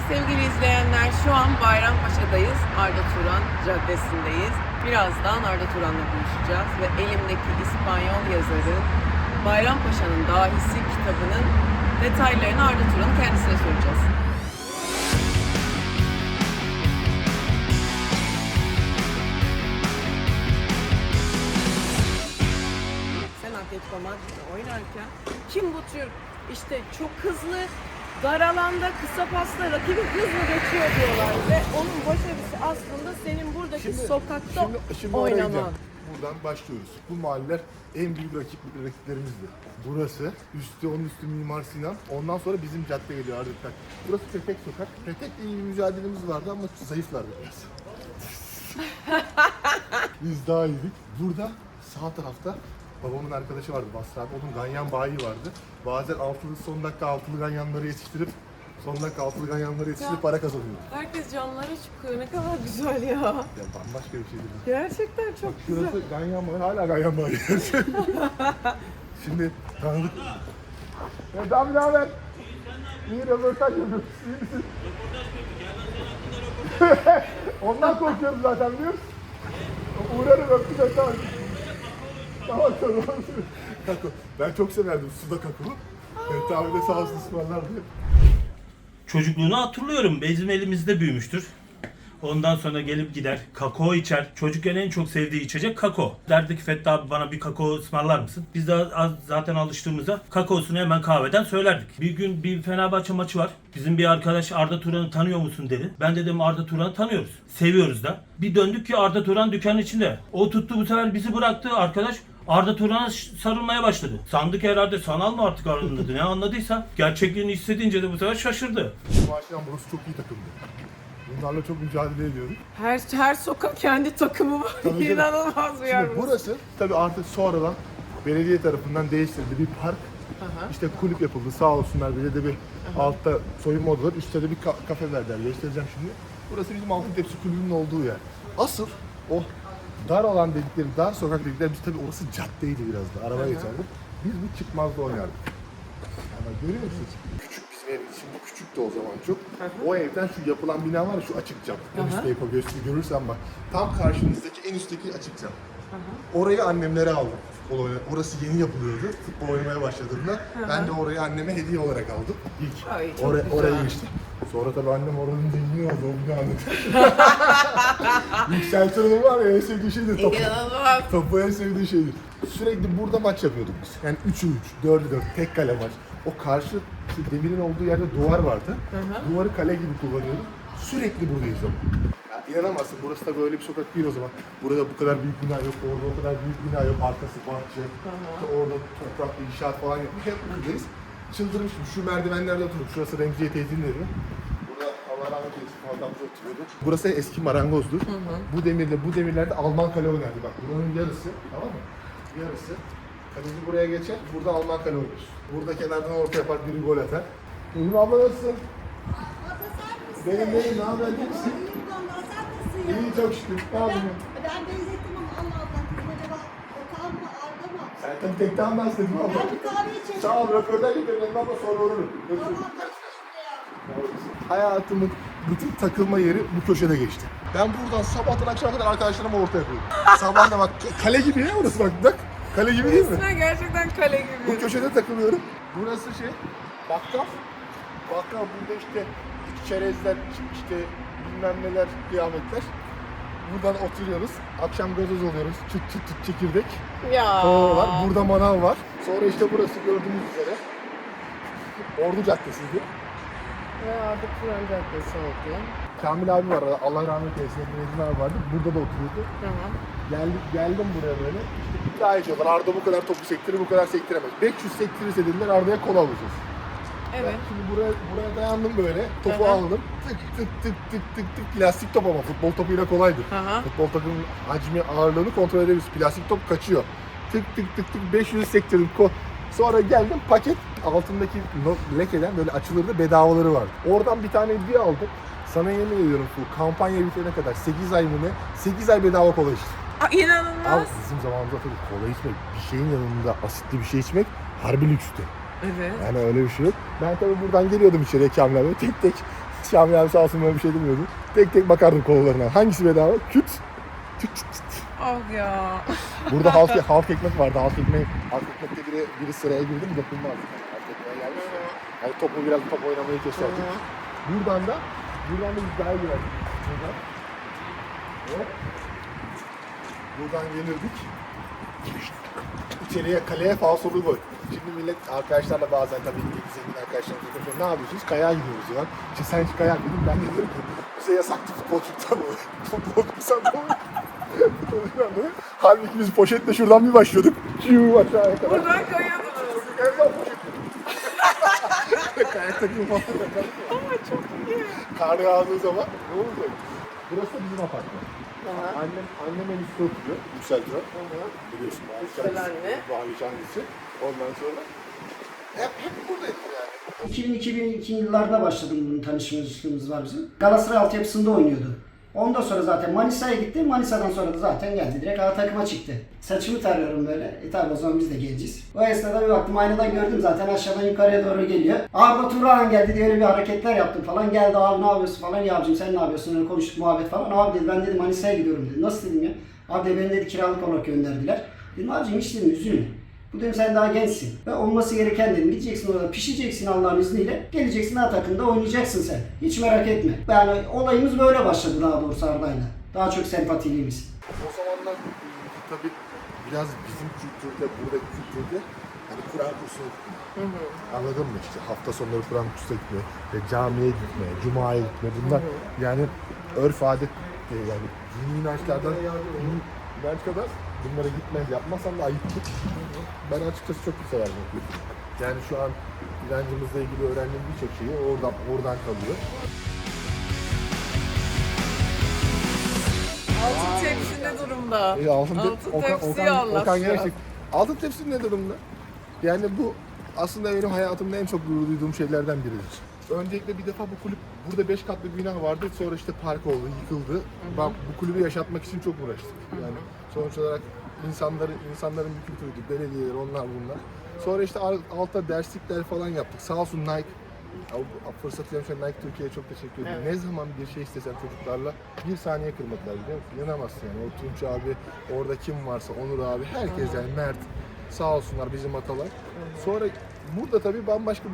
sevgili izleyenler. Şu an Bayrampaşa'dayız. Arda Turan Caddesi'ndeyiz. Birazdan Arda Turan'la buluşacağız ve elimdeki İspanyol yazarın Bayrampaşa'nın Dahisi kitabının detaylarını Arda Turan'ın kendisine soracağız. Sen Atletico Madrid'de oynarken kim bu tür işte çok hızlı dar alanda kısa pasla rakibi hızlı geçiyor diyorlar ve onun başarısı aslında senin buradaki sokakta Şimdi oraya oynaman. gideceğim. Buradan başlıyoruz. Bu mahalleler en büyük rakiplerimizdi. Burası, onun üstü Mimar Sinan. Ondan sonra bizim cadde geliyor ardından. Burası Petek Sokak. Petek'le iyi bir mücadelemiz vardı ama zayıflardı biraz. Biz daha iyiydik. Burada sağ tarafta babamın arkadaşı vardı Basra abi. Onun ganyan bayi vardı. Bazen son dakika altılı ganyanları yetiştirip para kazanıyordu. Herkes camlara çıkıyor. Ne kadar güzel ya. Ya bambaşka bir şeydi. Gerçekten çok güzel. Şurası ganyan bayi, hala ganyan bayi. Şimdi tanıdık. Evet abi ne haber? İyi röportaj yapıyoruz. İyi misin? Ondan korkuyorum zaten biliyor musun? Uğrarım öptüm tamam. Tamam. Kako. Ben çok severdim suda kakulu. Evet abi de sağ olsun ısmarlardı. Çocukluğunu hatırlıyorum. Bizim elimizde büyümüştür. Ondan sonra gelip gider, kakao içer. Çocukken en çok sevdiği içecek kakao. Derdi ki Fethi abi bana bir kakao ısmarlar mısın? Biz de zaten alıştığımızda kakaosunu hemen kahveden söylerdik. Bir gün bir Fenerbahçe maçı var. Bizim bir arkadaş Arda Turan'ı tanıyor musun dedi. Ben dedim Arda Turan'ı tanıyoruz. Seviyoruz da. Bir döndük ki Arda Turan dükkanın içinde. O tuttu bu sefer bizi bıraktı arkadaş. Arda Turan'a sarılmaya başladı. Sandık herhalde sanal mı artık anladı ne anladıysa. Gerçekliğini hissedince de bu sefer şaşırdı. Maçtan burası çok iyi takımdı. Bunlarla çok mücadele ediyorduk. Her sokak kendi takımı var. Tabii canım. İnanılmaz bir yer Şimdi burası. burası tabii artık sonradan belediye tarafından değiştirildi bir park. Aha. İşte kulüp yapıldı sağ olsunlar bize de bir altta soyunma odaları üstte de bir kafe verdiler göstereceğim şimdi. Burası bizim Altın Tepsi Kulübü'nün olduğu yer. Asıl o dar olan dedikleri, dar sokak dedikleri biz tabii orası caddeydi biraz da araba geçerdik. Biz bu çıkmazda oynardık. Ama görüyor musunuz? Küçük bizim evimiz şimdi küçüktü o zaman çok. O evden şu yapılan bina var ya şu açık cam. En üstte görürsen bak. Tam karşımızdaki en üstteki açık cam. Orayı annemlere aldım. Orası yeni yapılıyordu. Futbol oynamaya başladığımda ben de orayı anneme hediye olarak aldım. İlk. Ay, çok güzel. Oraya geçtim. Sonra tabii annem oranın zengini oldu. O binanın. Yükselti Hanım var ya en sevdiği şeydir topu. İnanılmaz. Topu en sevdiği şeydir. Sürekli burada maç yapıyorduk biz. Yani 3'ü 3, 4'ü 4, tek kale maç. O karşı şu demirin olduğu yerde duvar vardı. Duvarı kale gibi kullanıyorduk. Sürekli buradayız ama. Ya inanamazsın burası da böyle bir sokak değil o zaman. Burada bu kadar büyük bina yok, orada o kadar büyük bina yok, arkası bahçe. İşte orada topraklı inşaat falan yapmış. Hep buradayız. Çıldırmıştım. Şu merdivenlerde oturduk. Şurası Remziye teyzenin evi. Burada Allah rahmet eylesin adamımız oturuyordu. Burası eski marangozdur. Bu demirlerde Alman kale oynardı. Bak buranın yarısı, tamam mı? Yarısı. Kaleci buraya geçer, burada Alman kale oynar. Burada kenardan orta yapar, biri gol atar. İyiyim abla nasılsın? Benim, ne haber, iyi misin? İyi çok şükür, ne yapayım? Ben benzettim ama Allah Allah. Acaba Okan mı, Arda mı? Sen tabii tekten bahsedin abla. Ben bir kahve içeceğim. Sağ ol, röportaj yapıyorum abla sonra olurum. Görüşürüz. Hayatımın bütün takılma yeri bu köşede geçti. Ben buradan sabahtan akşama kadar arkadaşlarıma orta yapıyorum. Sabah da bak kale gibi ya orası bak. Kale gibi değil mi? Resmen gerçekten kale Bu gibi. köşede takılıyorum. Burası bakkal. Bakkal burada işte çerezler, işte bilmem neler, kıyametler. Buradan oturuyoruz. Akşam gazoz oluyoruz. Çıt çekirdek. Ya. O var. Burada manav var. Sonra işte burası gördüğünüz üzere Ordu Caddesi'ydi. Ve Arda Turan Caddesi oldu. Kamil abi var. Allah rahmet eylesin. Necmi abi vardı. Burada da oturuyordu. Tamam. Geldim buraya böyle. İşte iddia ediyorlar. Arda bu kadar topu sektirir, bu kadar sektiremez. 500 sektirirse dediler Arda'ya kola alacağız. Evet. Şimdi buraya dayandım böyle, topu aldım. Tık plastik top ama futbol topuyla kolaydır. Futbol topunun hacmi ağırlığını kontrol edebiliriz. Plastik top kaçıyor. Tık 500 sektirdim. Sonra geldim paket altındaki lekeden böyle açılırdı bedavaları vardı. Oradan bir tane hediye aldım. Sana yemin ediyorum bu kampanya bitene kadar 8 ay mı ne? 8 ay bedava kola içtim. İnanılmaz. Abi bizim zamanımızda tabii kola içmek, bir şeyin yanında asitli bir şey içmek harbi lükstü. Evet. Yani öyle bir şey yok. Ben tabii buradan geliyordum içeriye Kamil abi tek Şami abi sağ olsun böyle bir şey demiyordu. Tek tek bakardım kollarına. Hangisi bedava? Küt. Çıt çıt çıt. Oh ya. Burada halk ekmek vardı. Halk ekmekte biri sıraya girdi mi dokunmaz. Halk ekmeğe gelmiş. Yani topu biraz top oynamayı keserdik. Buradan da biz daha girerdik. Buradan yenirdik. İçeriye kaleye falsolu gol. Şimdi millet arkadaşlarla bazen tabii zengin arkadaşlarımızla konuşuyor. Ne yapıyorsunuz? Kayağa gidiyoruz ya. İşte sen hiç kayak dedim. Ben de dedim ki bize yasaktı futbolcuktan o. Futbolcuktan da o. Halbuki biz poşetle şuradan bir başlıyorduk. Çiu aşağıya kadar. Buradan kayıyordunuz. En son poşet. Kayaktaki falan yapardık. Ama çok iyi. Kar yağdığı zaman ne olacak? Burası da bizim apartman. Annem en üstte oturuyor. Yükseltiyor. Biliyorsun Yüksel anne. Bağlıca annesi. Ondan sonra hep buradaydık yani. 2002 yıllarda başladım bunun tanışmışlığımız var bizim. Galatasaray altyapısında oynuyordu. Ondan sonra zaten Manisa'ya gitti. Manisa'dan sonra da zaten geldi. Direkt A takıma çıktı. Saçımı tarıyorum böyle. Tabi o zaman biz de genciz. O esnada bir baktım aynadan gördüm zaten aşağıdan yukarıya doğru geliyor. Arda Turan geldi diye öyle bir hareketler yaptım falan. Geldi abi ne yapıyorsun falan. Ya abicim sen ne yapıyorsun? Öyle konuştuk muhabbet falan. Abi dedi ben dedi Manisa'ya gidiyorum dedi. Nasıl dedim ya? Abi dedi beni dedi kiralık olarak gönderdiler. Dedim abicim hiç dedim üzülme. Bu dedim sen daha gençsin. Ve olması gereken dedim. Gideceksin orada pişeceksin Allah'ın izniyle. Geleceksin A takımda oynayacaksın sen. Hiç merak etme. Yani olayımız böyle başladı daha doğrusu Arda'yla. Daha çok sempatiliyimiz. O zamanlar tabii biraz bizim kültürde, buradaki kültürde hani Kur'an kursuna gitme. Anladın mı işte hafta sonları Kur'an kursuna gitme, camiye gitme, cumaya gitme bunlar yani örf adet yani dini inançlardan kadar bunlara gitmez yapmasan da ayıptır. Ben açıkçası çok severdim. Yani şu an inancımızla ilgili öğrendiğim birçok şeyi oradan kalıyor. Altın tepsi ne durumda? Altın tepsiyi anlat. Okan gerçek. Altın tepsi ne durumda? Yani bu aslında benim hayatımda en çok gurur duyduğum şeylerden biridir. Öncelikle bir defa bu kulüp, burada 5 katlı bir bina vardı, sonra işte park oldu, yıkıldı. Ben bu kulübü yaşatmak için çok uğraştık. Yani sonuç olarak insanların bir kültürüydü, belediyeler, onlar bunlar. Sonra işte altta derslikler falan yaptık. Sağ olsun Nike, fırsat vermişler Nike Türkiye'ye çok teşekkür ederim. Evet. Ne zaman bir şey istesen çocuklarla bir saniye kırmadılar biliyor musun? İnanamazsın yani. O Tunç abi, orada kim varsa Onur abi, herkes yani Mert. Sağ olsunlar bizim atalar. Sonra burada tabii bambaşka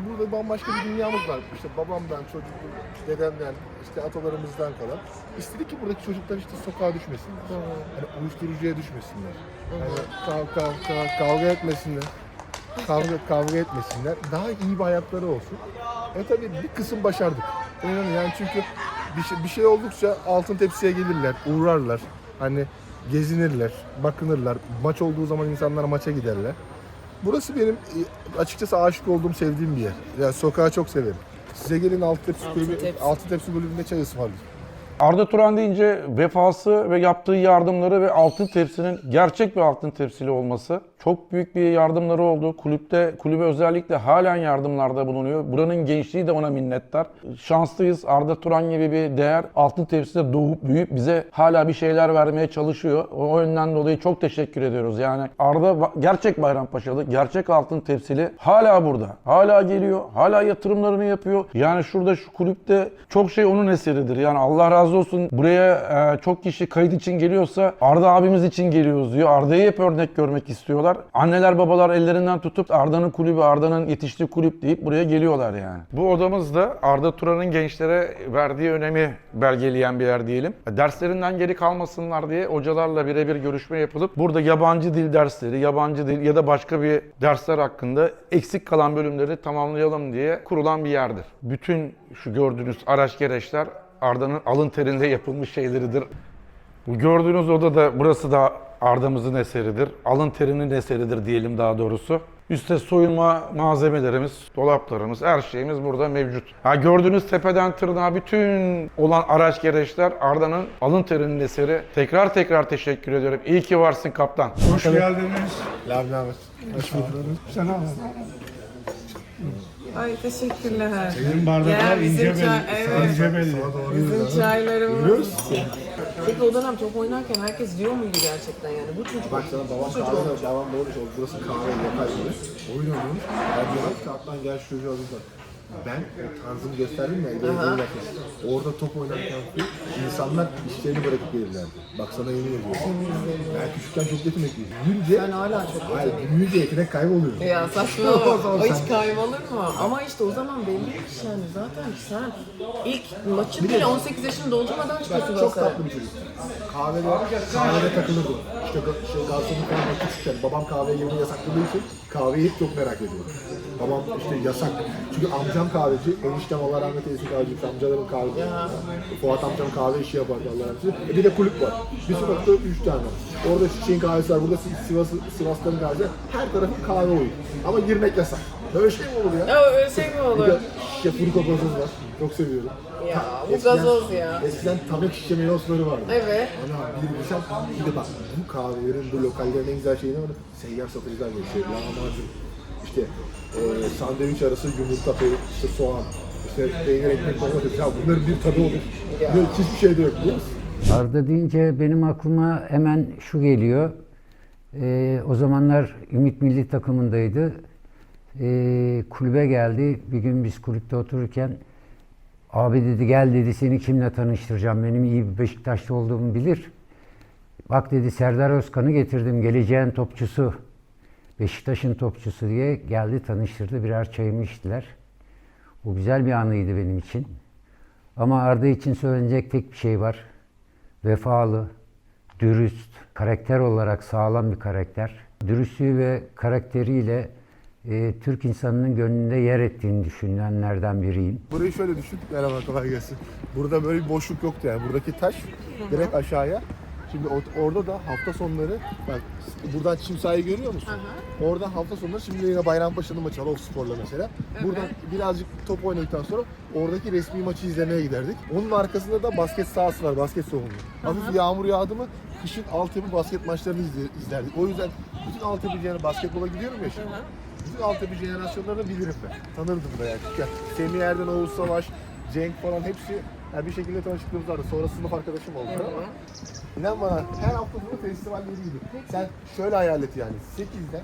bir dünyamız var. İşte babamdan, çocukluk, dedemden, işte atalarımızdan kalan. İstedik ki buradaki çocuklar işte sokağa düşmesinler. Hani uyuşturucuya düşmesinler. Yani kavga etmesinler. Kavga etmesinler. Daha iyi bir hayatları olsun. Tabii bir kısım başardık. Yani çünkü bir şey oldukça altın tepsiye gelirler, uğrarlar. Hani gezinirler, bakınırlar. Maç olduğu zaman insanlar maça giderler. Burası benim açıkçası aşık olduğum, sevdiğim bir yer. Yani sokağı çok severim. Size gelin Altın Tepsi Kulübü'nde çay ısmarlayın. Arda Turan deyince vefası ve yaptığı yardımları ve Altın Tepsi'nin gerçek bir Altın Tepsili olması çok büyük bir yardımları oldu. Kulübe özellikle halen yardımlarda bulunuyor. Buranın gençliği de ona minnettar. Şanslıyız. Arda Turan gibi bir değer Altın Tepsi'de doğup büyüyüp bize hala bir şeyler vermeye çalışıyor. O yönden dolayı çok teşekkür ediyoruz. Yani Arda gerçek Bayrampaşalı, gerçek Altın Tepsili hala burada. Hala geliyor. Hala yatırımlarını yapıyor. Yani şurada şu kulüpte çok şey onun eseridir. Yani Allah razı olsun. Buraya çok kişi kayıt için geliyorsa Arda abimiz için geliyoruz diyor. Arda'yı hep örnek görmek istiyorlar. Anneler babalar ellerinden tutup Arda'nın kulübü, Arda'nın yetiştiği kulüp deyip buraya geliyorlar yani. Bu odamız da Arda Turan'ın gençlere verdiği önemi belgeleyen bir yer diyelim. Derslerinden geri kalmasınlar diye hocalarla birebir görüşme yapılıp burada yabancı dil dersleri, yabancı dil ya da başka bir dersler hakkında eksik kalan bölümleri tamamlayalım diye kurulan bir yerdir. Bütün şu gördüğünüz araç gereçler Arda'nın alın terinde yapılmış şeyleridir. Bu gördüğünüz oda da, burası da Arda'mızın eseridir. Alın terinin eseridir diyelim daha doğrusu. Üstte soyunma malzemelerimiz, dolaplarımız, her şeyimiz burada mevcut. Gördüğünüz tepeden tırnağa bütün olan araç gereçler Arda'nın alın terinin eseri. Tekrar teşekkür ediyorum. İyi ki varsın kaptan. Hoş geldiniz. Lanet. Hoş bulduk. Sen al. Ay teşekkürler. Senin bardaklar ince belli. Evet. İnce belli. Bizim çaylarımız. Peki o dönem top oynarken herkes diyor muydu gerçekten yani? Bu çocuk. Bak sana babam doğru söylüyor. Burası kahve yapar gibi. Oyun oynuyormuş. Ben diyorum ki kaptan gel şu çocuğu alayım. Ben o tarzımı gösterdim ya, orada top oynarken insanlar işlerini bırakıp gelirlerdi. Bak sana yemin ediyorum. Ben küçükken çok yetenekliydim. Büyüyünce, Sen hala çok hayır, büyüyünce yetenek kayboluyor. Ya saçmalama. O hiç kaybolur mu? Ama işte o zaman belli bir iş yani. Zaten sen ilk maçı bile 18 yaşını doldurmadan çıkıyorsun Çok Galatasaray'a. tatlı bir çocuk. Kahvede takılırdım. İşte garsonluk falan küçükken babam kahve yemeği yasakladığı için kahveyi hep çok merak ediyorum. Babam işte yasak. Çünkü amcam kahveci, eniştem Allah rahmet eylesin kahveci, amcalarım kahveci. Fuat amcam kahve işi yapardı Allah rahmet eylesin. Bir de kulüp var. Bir sokakta 3 tane. Orada Çiçek'in kahvesi var, burada Sivasların kahvesi. Her tarafın kahve oyun. Ama girmek yasak. Böyle şey mi olur ya? Ya öyle şey mi Bir olur? de şişe Furko gazoz var. Çok seviyorum. Ya bu gazoz ya. Eskiden tabak şişe meyosları vardı. Evet. Ana bir de bak bu kahvelerin, bu lokallerin en güzel şeyi ne var? Seyyar satıcılar geçiyor. Lahmacun, işte sandviç arası yumurta, işte soğan, işte peynir, ekmek, domates. Ya bunların bir tadı olur. Böyle hiçbir şey de yok biliyor musun? Arda deyince benim aklıma hemen şu geliyor. O zamanlar Ümit Milli Takımı'ndaydı. Kulübe geldi. Bir gün biz kulüpte otururken abi dedi gel dedi seni kimle tanıştıracağım. Benim iyi bir Beşiktaşlı olduğumu bilir. Bak dedi Serdar Özkan'ı getirdim. Geleceğin topçusu. Beşiktaş'ın topçusu diye geldi tanıştırdı. Birer çayımı içtiler. Bu güzel bir anıydı benim için. Ama Arda için söylenecek tek bir şey var. Vefalı, dürüst, karakter olarak sağlam bir karakter. Dürüstlüğü ve karakteriyle Türk insanının gönlünde yer ettiğini düşünenlerden biriyim. Burayı şöyle düşün. Merhaba, kolay gelsin. Burada böyle bir boşluk yoktu yani. Buradaki taş direkt aşağıya. Şimdi orada da hafta sonları, bak buradan çim sahayı görüyor musun? Orada hafta sonları, şimdi yine Bayrampaşa'nın maçı var, Oxford'la mesela. Buradan birazcık top oynadıktan sonra oradaki resmi maçı izlemeye giderdik. Onun arkasında da basket sahası var, basket salonu. Hafif yağmur yağdı mı kışın altyapı basket maçlarını izlerdik. O yüzden bütün altyapı basketbola gidiyorum ya şimdi. Bütün altyapı jenerasyonlarını bilirim ben. Tanırdım da yani. Semih Erden, Oğuz Savaş, Cenk falan hepsi yani bir şekilde tanışıklığımız vardı. Sonra sınıf arkadaşım oldu ama İnan bana her hafta sonu festivalleriydi. Sen şöyle hayal et yani 8'den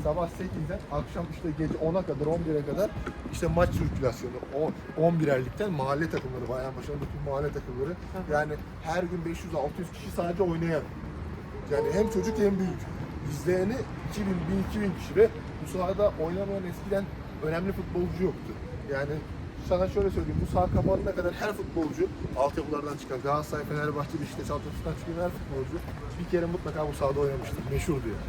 sabah 8'den akşam işte gece 10'a kadar 11'e kadar işte maç sirkülasyonu 11'erlikten mahalle takımları, Bayrampaşa'nın bütün mahalle takımları yani her gün 500-600 kişi sadece oynayan. Yani hem çocuk hem büyük. İzleyeni 2000 kişi ve bu sahada oynamayan eskiden önemli futbolcu yoktu. Yani sana şöyle söyleyeyim, bu saha kapanana kadar her futbolcu, altyapılardan çıkan Galatasaray, Fenerbahçe, Beşiktaş altyapısından çıkan her futbolcu bir kere mutlaka bu sahada oynamıştır. Meşhur diyor.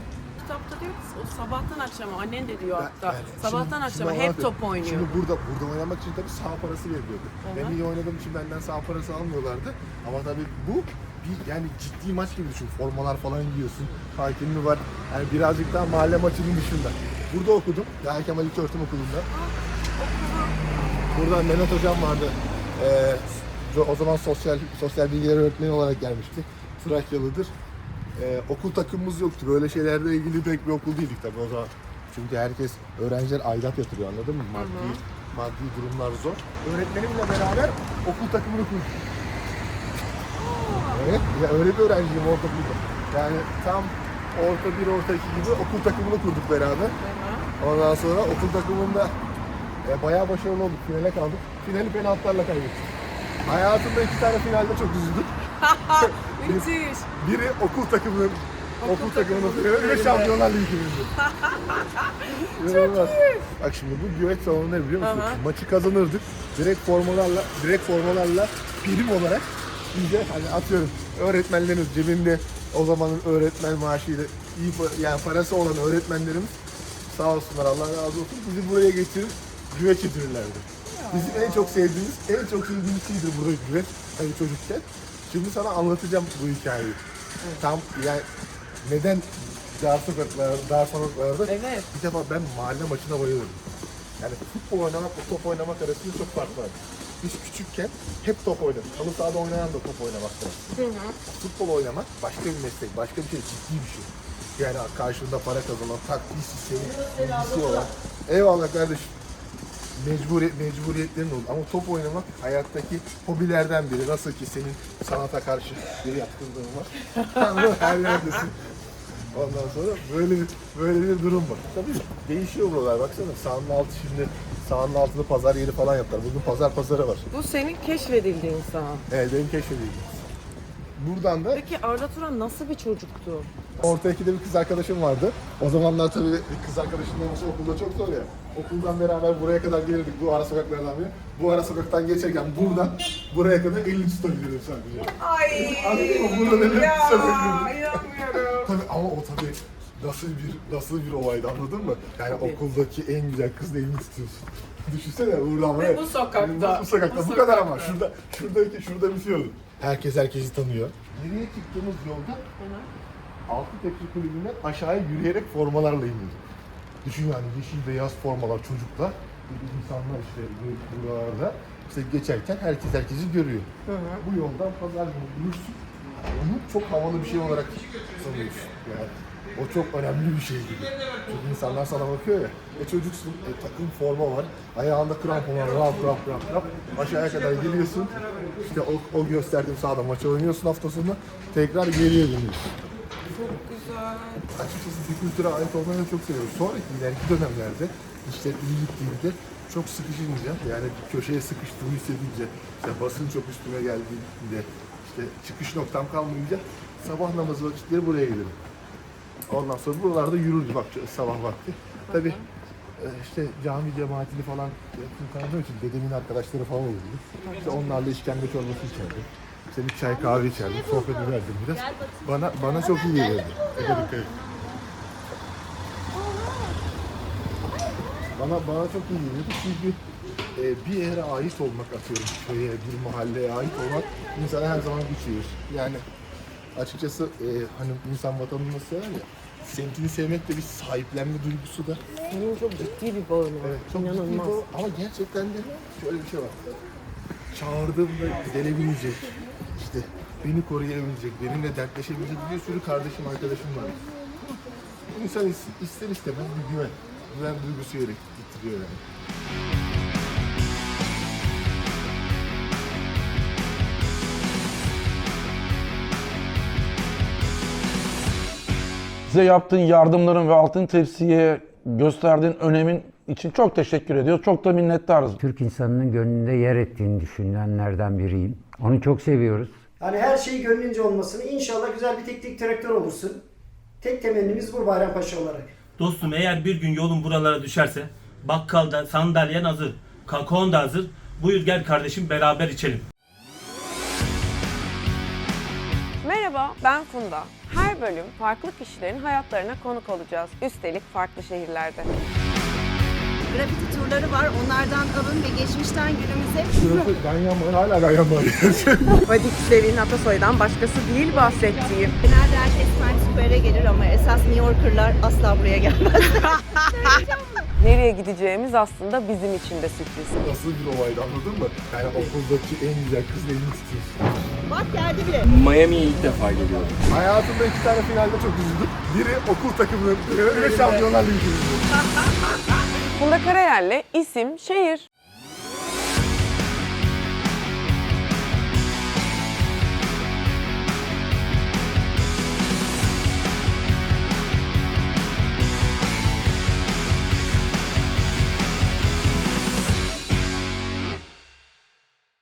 Kitapta diyor ki o sabahtan akşama, annen de diyor hatta. Yani Sabahtan akşama şimdi hep anlatayım. top oynuyor. Şimdi burada oynamak için tabii saha parası veriliyordu. Ben iyi oynadığım için benden saha parası almıyorlardı. Ama tabii bu bir yani ciddi maç gibi düşün. Formalar falan giyiyorsun. Hakemi var. Yani birazcık daha mahalle maçının dışında. Burada okudum. Yahya Kemal İlköğretim Okulu'nda. Burada Mehmet Hocam vardı. O zaman sosyal bilgiler öğretmeni olarak gelmişti. Trakyalıdır. Okul takımımız yoktu. Böyle şeylerle ilgili pek bir okul değildik tabii o zaman. Çünkü herkes, öğrenciler aidat yatırıyor, anladın mı? Maddi durumlar zor. Öğretmenimle beraber okul takımını kurduk. Evet, ya öyle bir öğrenciyim ortaokulda. Yani tam orta 1, orta 2 gibi okul takımını kurduk beraber. Ondan sonra okul takımında bayağı başarılı olduk. Finale kaldık. Finali penaltılarla kaybettik. Hayatımda 2 tane finalde çok üzüldüm. Müthiş. Biri okul takımının finali ve Şampiyonlar Ligi finali. İnanılmaz. Bak şimdi bu güveç salonu ne biliyor musun? Maçı kazanırdık. Direkt formalarla prim olarak bize hani atıyorum öğretmenlerimiz cebinde o zamanın öğretmen maaşıyla iyi yani parası olan öğretmenlerimiz sağ olsunlar, Allah razı olsun, bizi buraya getirir güveç yedirirlerdi. Bizim en çok sevdiğimiz şeydir burada güveç hani çocukken. Şimdi sana anlatacağım bu hikayeyi. Tam yani neden dar sokaklarda bir defa ben mahalle maçına bayılırım. Yani futbol oynamakla top oynamak arasında çok fark var. Biz küçükken hep top oynadık. Halı sahada oynayan da top oynamak lazım. Futbol oynamak başka bir meslek, başka bir şey, ciddi bir şey. Yani karşında para kazanan, taktiği senin, bilgisi olan. Eyvallah kardeşim. Mecburiyetlerin olur. Ama top oynamak hayattaki hobilerden biri. Nasıl ki senin sanata karşı bir yatkınlığın var. Her yerdesin. Ondan sonra böyle bir durum var. Tabii değişiyor buralar. Baksana sahanın altı şimdi Sahanın altında pazar yeri falan yaptılar. Bugün pazarı var. Bu senin keşfedildiğin saha. Evet, benim keşfedildim. Buradan da Peki Arda Turan nasıl bir çocuktu? orta ikide bir kız arkadaşım vardı. O zamanlar tabii kız arkadaşımla olması okulda çok zor ya. Okuldan beraber buraya kadar gelirdik bu ara sokaklardan biri. Bu ara sokaktan geçerken buradan buraya kadar elini tutabilirim sadece. Ay Anladın mı? Buradan elini tutabilirim. inanmıyorum. Tabii ama o tabii nasıl bir olaydı, anladın mı? Yani okuldaki en güzel kızla elini tutuyorsun. Düşünsene buradan buraya. bu sokakta. Bu sokakta. Bu kadar ama. Şurada bitiyordu. Herkes herkesi tanıyor. Nereye çıktığımız yolda Altıtepsi Kulübü'nden aşağıya yürüyerek formalarla iniyorduk. Düşün yani yeşil beyaz formalar çocuklar. İnsanlar işte buralarda işte geçerken herkes herkesi görüyor. Bu yoldan pazar günü yürürsün. Onu çok havalı bir şey olarak sanıyorsun. Yani o çok önemli bir şey gibi. Çünkü insanlar sana bakıyor ya. Çocuksun, takım forma var. Ayağında krampon var. Rap. Aşağıya kadar geliyorsun. İşte o gösterdiğim sahada maçı oynuyorsun hafta sonu. Tekrar geriye dönüyorsun. Çok güzel. Açıkçası bir kültüre ait olmayı çok seviyorum. Sonraki ileriki dönemlerde işler iyi gittiğinde çok sıkışınca, yani bir köşeye sıkıştığımı hissedince, işte basın çok üstüme geldiğinde, işte çıkış noktam kalmayınca sabah namazı vakitleri buraya gelirim. Ondan sonra buralarda yürürdü bak sabah vakti. Tabii işte cami cemaatini falan tanıdığım için dedemin arkadaşları falan olurdu. İşte onlarla işkembe çorbası içerdim. İşte bir çay kahve içerdim, sohbet ederdim biraz. Bana çok iyi geliyordu. Dikkat et. Bana çok iyi geliyordu çünkü bir yere ait olmak, atıyorum köye, bir mahalleye ait olmak insana her zaman güç verir. Yani açıkçası hani insan vatanını nasıl sever ya, semtini sevmek de bir sahiplenme duygusu da. Senin çok ciddi bir bağın var. Evet, çok ciddi İnanılmaz. bu ama gerçekten de şöyle bir şey var. Çağırdığımda gelebilecek, işte beni koruyabilecek, benimle dertleşebilecek bir sürü kardeşim, arkadaşım var. İnsan ister istemez bir güven duygusu getiriyor yani. Bize yaptığın yardımların ve altın tepsiye gösterdiğin önemin için çok teşekkür ediyoruz. Çok da minnettarız. Türk insanının gönlünde yer ettiğini düşünenlerden biriyim. Onu çok seviyoruz. Hani her şeyi gönlünce olmasını, inşallah güzel bir teknik direktör olursun. Tek temennimiz bu Bayrampaşa olarak. Dostum eğer bir gün yolun buralara düşerse bakkalda sandalyen hazır, kakaon da hazır. Buyur gel kardeşim beraber içelim. Merhaba, ben Funda. Her bölüm farklı kişilerin hayatlarına konuk olacağız. Üstelik farklı şehirlerde. Grafiti turları var. Onlardan alın ve geçmişten günümüze Şurası Ganyan var, hala Ganyan var. Vadik Sevin Atasoy'dan başkası değil bahsettiğim. genelde herkes Times Square'e gelir ama esas New Yorker'lar asla buraya gelmez. Nereye gideceğimiz aslında bizim için de sürpriz. Nasıl bir olaydı, anladın mı? Yani okuldaki en güzel kızla elini tutuyorsun. Bak geldi bile. Miami'ye ilk defa geliyorum. Hayatımda 2 tane finalde çok üzüldüm. Biri okul takımının, biri Şampiyonlar Ligi'nin. Funda Karayel'le isim, şehir.